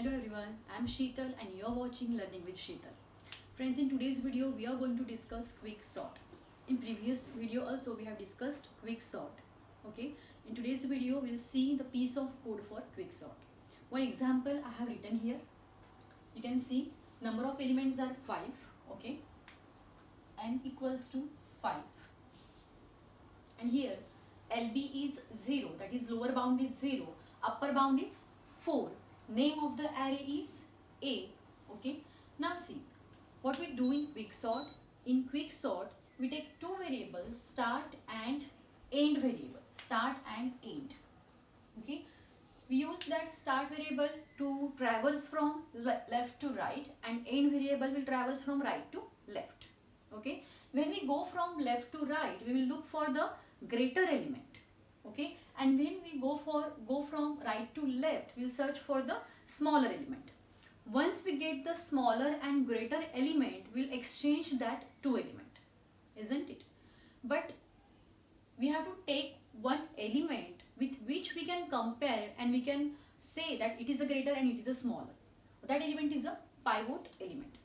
Hello everyone, I am Sheetal and you are watching Learning with Sheetal. Friends, in today's video we are going to discuss quick sort. In previous video also we have discussed quick sort. Okay, in today's video we will see the piece of code for quick sort. One example I have written here. You can see number of elements are 5. Okay, n equals to 5. And here LB is 0, that is lower bound is 0, upper bound is 4. Name of the array is A. Okay, now see what we do in quick sort. In quick sort we take two variables, start and end variable, start and end. Okay, we use that start variable to traverse from left to right and end variable will traverse from right to left. Okay, when we go from left to right we will look for the greater element. Okay, and when we go from right to left we will search for the smaller element. Once we get the smaller and greater element we will exchange that two element, isn't it? But we have to take one element with which we can compare and we can say that it is a greater and it is a smaller. That element is a pivot element.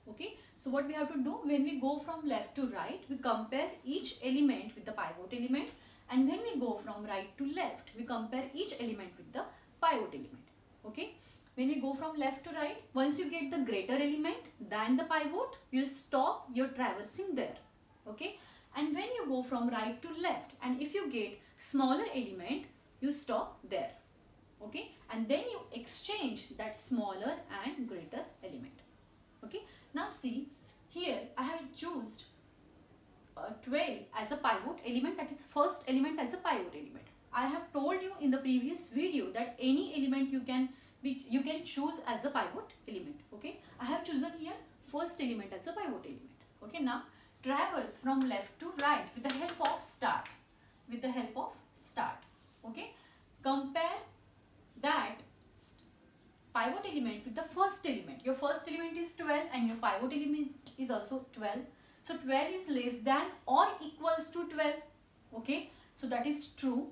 Okay, so what we have to do, when we go from left to right we compare each element with the pivot element, and when we go from right to left we compare each element with the pivot element. Okay, when we go from left to right, once you get the greater element than the pivot you will stop your traversing there. Okay, and when you go from right to left and if you get smaller element you stop there. Okay, and then you exchange that smaller and greater element. Okay, now see here I have chosen 12 as a pivot element, that is first element as a pivot element. I have told you in the previous video that any element you can choose as a pivot element. Okay, I have chosen here first element as a pivot element. Okay, now traverse from left to right with the help of start. Okay, compare that pivot element with the first element. Your first element is 12 and your pivot element is also 12. So 12 is less than or equals to 12. Okay, so that is true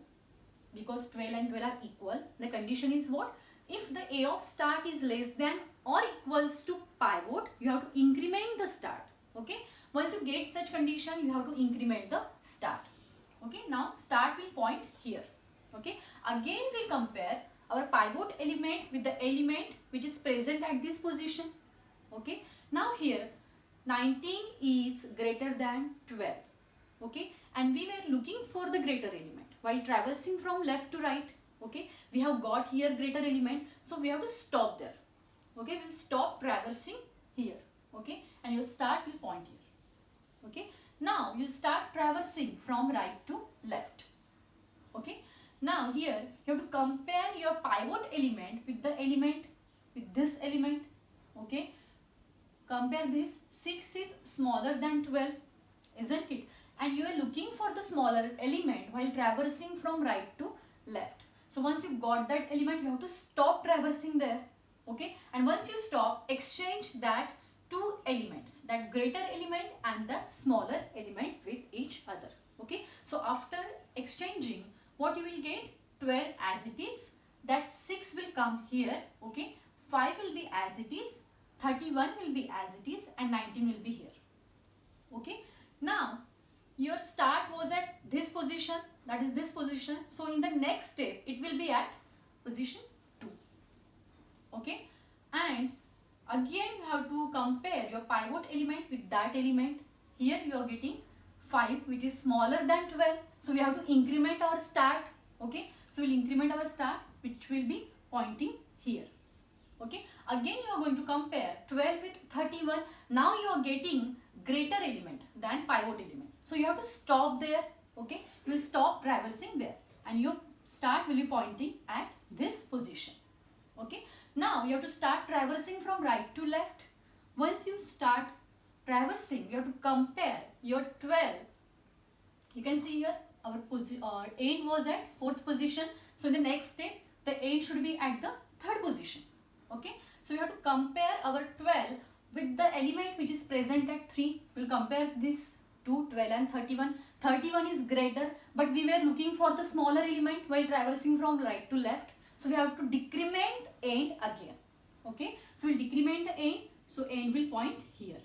because 12 and 12 are equal. The condition is what? If the A of start is less than or equals to pivot, you have to increment the start. Okay, once you get such condition you have to increment the start. Okay, now start will point here. Okay, again we compare our pivot element with the element which is present at this position. Okay, now here 19 is greater than 12. Okay, and we were looking for the greater element while traversing from left to right. Okay, we have got here greater element, so we have to stop there. Okay, we will stop traversing here. Okay, and your start will point here. Okay, now you will start traversing from right to left. Okay, now here you have to compare your pivot element with the element with this element. Okay, compare this. 6 is smaller than 12, isn't it? And you are looking for the smaller element while traversing from right to left. So once you got that element you have to stop traversing there. Okay, and once you stop, exchange that two elements, that greater element and the smaller element with each other. Okay, so after exchanging what you will get? 12 as it is, that 6 will come here. Okay, 5 will be as it is, 31 will be as it is, and 19 will be here. Okay, now your start was at this position, that is this position. So in the next step it will be at position 2. Okay, and again you have to compare your pivot element with that element. Here you are getting 5 which is smaller than 12, so we have to increment our start. Okay, so we will increment our start which will be pointing here. Okay, again you are going to compare 12 with 31. Now you are getting greater element than pivot element, so you have to stop there. Okay, you will stop traversing there and your start will be pointing at this position. Okay, now you have to start traversing from right to left. Once you start traversing you have to compare your 12. You can see here our end was at 4th position, so in the next step the end should be at the 3rd position. Okay, so we have to compare our 12 with the element which is present at 3. We will compare this to 12 and 31. 31 is greater, but we were looking for the smaller element while traversing from right to left, so we have to decrement end again. Okay, so we'll decrement the end. So end will point here.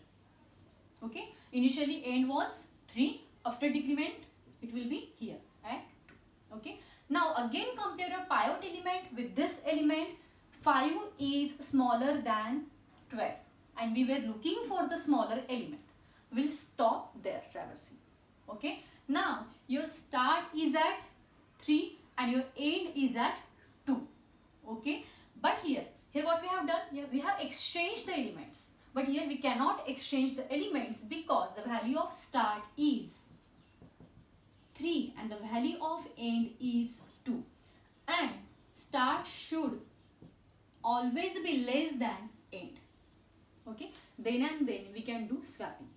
Okay, initially end was 3. After decrement, it will be here at 2. Okay, now again compare a pivot element with this element. 5 is smaller than 12 and we were looking for the smaller element. We'll stop there traversing. Okay, now your start is at 3 and your end is at 2. Okay, but here what we have done, here we have exchanged the elements, but here we cannot exchange the elements because the value of start is 3 and the value of end is 2, and start should always be less than end. Okay, then and then we can do swapping.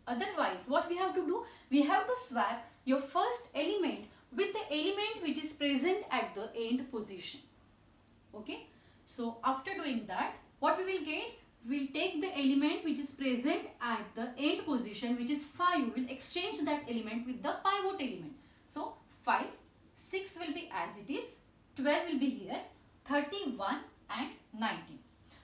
Otherwise what we have to do, we have to swap your first element with the element which is present at the end position. Okay, so after doing that, what we will get, we'll take the element which is present at the end position, which is 5. We'll exchange that element with the pivot element. So 5, 6 will be as it is, 12 will be here, 31 and 19.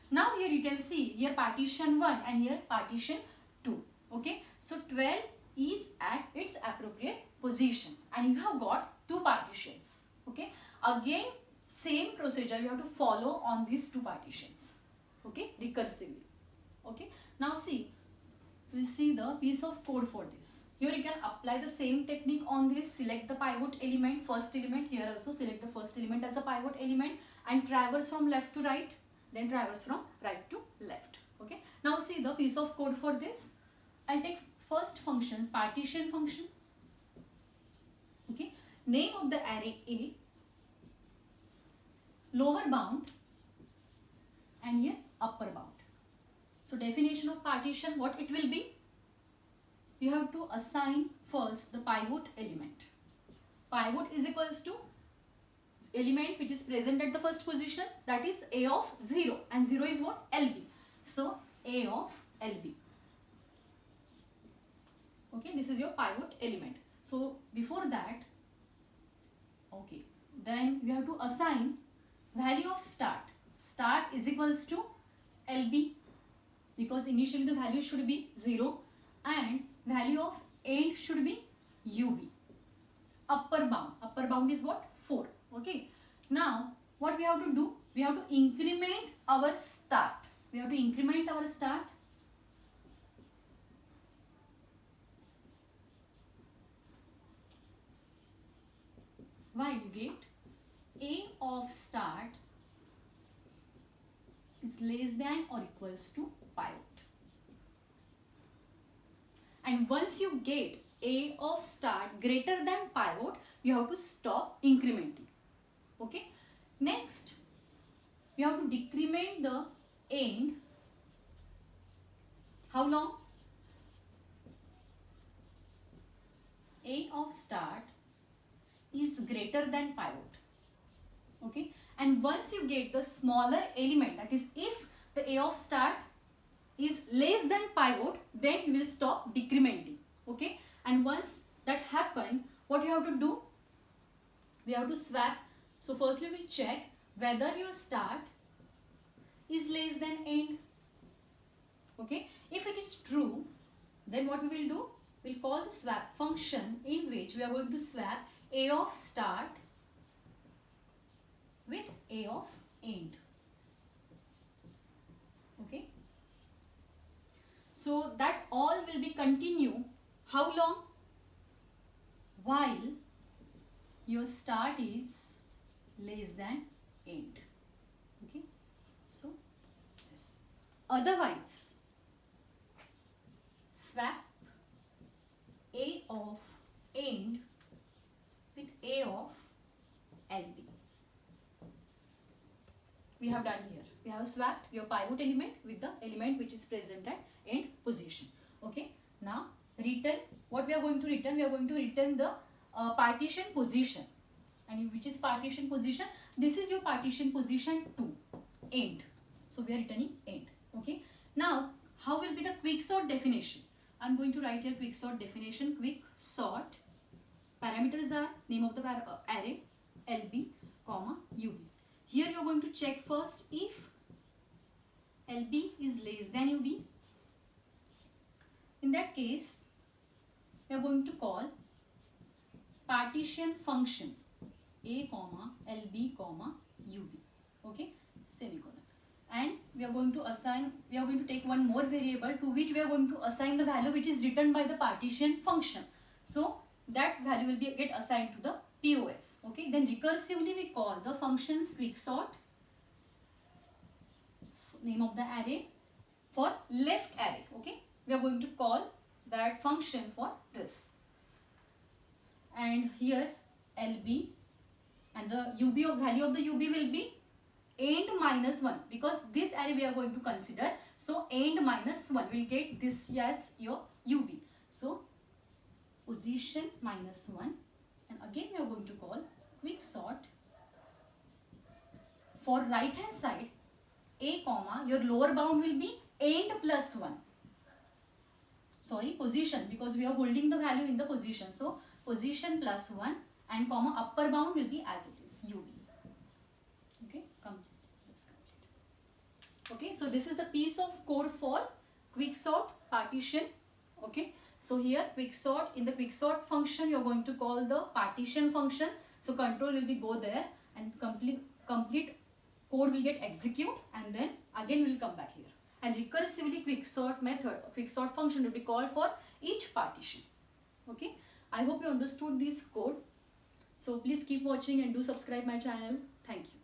Now here you can see here partition 1 and here partition 2. Okay, so 12 is at its appropriate position and you have got 2 partitions. Okay, again same procedure you have to follow on these 2 partitions. Okay, recursively. Okay, now see, we'll see the piece of code for this. Here you can apply the same technique on this. Select the pivot element, first element. Here also select the first element as a pivot element and traverse from left to right, then traverse from right to left. Okay, now see the piece of code for this. I'll take first function, partition function. Okay, name of the array A, lower bound and here upper bound. So definition of partition, what it will be? You have to assign first the pivot element. Pivot is equals to element which is present at the first position, that is A of 0, and 0 is what? LB. So A of LB. Okay, this is your pivot element. So before that, okay, then we have to assign value of start. Start is equals to LB because initially the value should be 0 and value of end should be UB. Upper bound is what? 4. Okay, now what we have to do, we have to increment our start. We have to increment our start. Why? You get A of start is less than or equals to pivot. And once you get A of start greater than pivot, you have to stop incrementing. Okay. Next, we have to decrement the end. How long? A of start is greater than pivot. Okay, and once you get the smaller element, that is if the A of start is less than pivot, then you will stop decrementing. Okay, and once that happen, what you have to do, we have to swap. So firstly we will check whether your start is less than end. Okay, if it is true, then what we will do, we'll call the swap function in which we are going to swap A of start with A of end. Okay, so that all will be continue. How long? While your start is less than end. Okay, so this. Otherwise, swap A of end with A of LB. We have done here. We have swapped your pivot element with the element which is present at end position. Okay. Now return. What we are going to return? We are going to return the partition position. And which is partition position? This is your partition position 2, end. So we are returning end. Okay. Now how will be the quick sort definition? I am going to write here quick sort definition. Quick sort. Parameters are name of the array, LB, comma, UB. Here you are going to check first if LB is less than UB. In that case, we are going to call partition function A comma LB comma UB. Okay, semicolon. And we are going to take one more variable to which we are going to assign the value which is written by the partition function. So that value will get assigned to the POS. Okay, then recursively we call the functions quicksort, name of the array, for left array. Okay, we are going to call that function for this. And here LB and the UB of value of the UB will be end minus 1, because this array we are going to consider. So end minus 1 will get this as your UB. So position minus 1, and again we are going to call quicksort for right hand side A comma, your lower bound will be end plus 1. Sorry, position, because we are holding the value in the position. So position plus 1 and comma upper bound will be as it is, UB. Okay, complete. Okay, so this is the piece of code for quicksort partition. Okay, so here quicksort, in the quicksort function you are going to call the partition function. So control will be go there and complete code will get execute, and then again we will come back here. And recursively quicksort method, quicksort function will be called for each partition. Okay, I hope you understood this code. So please keep watching and do subscribe my channel. Thank you.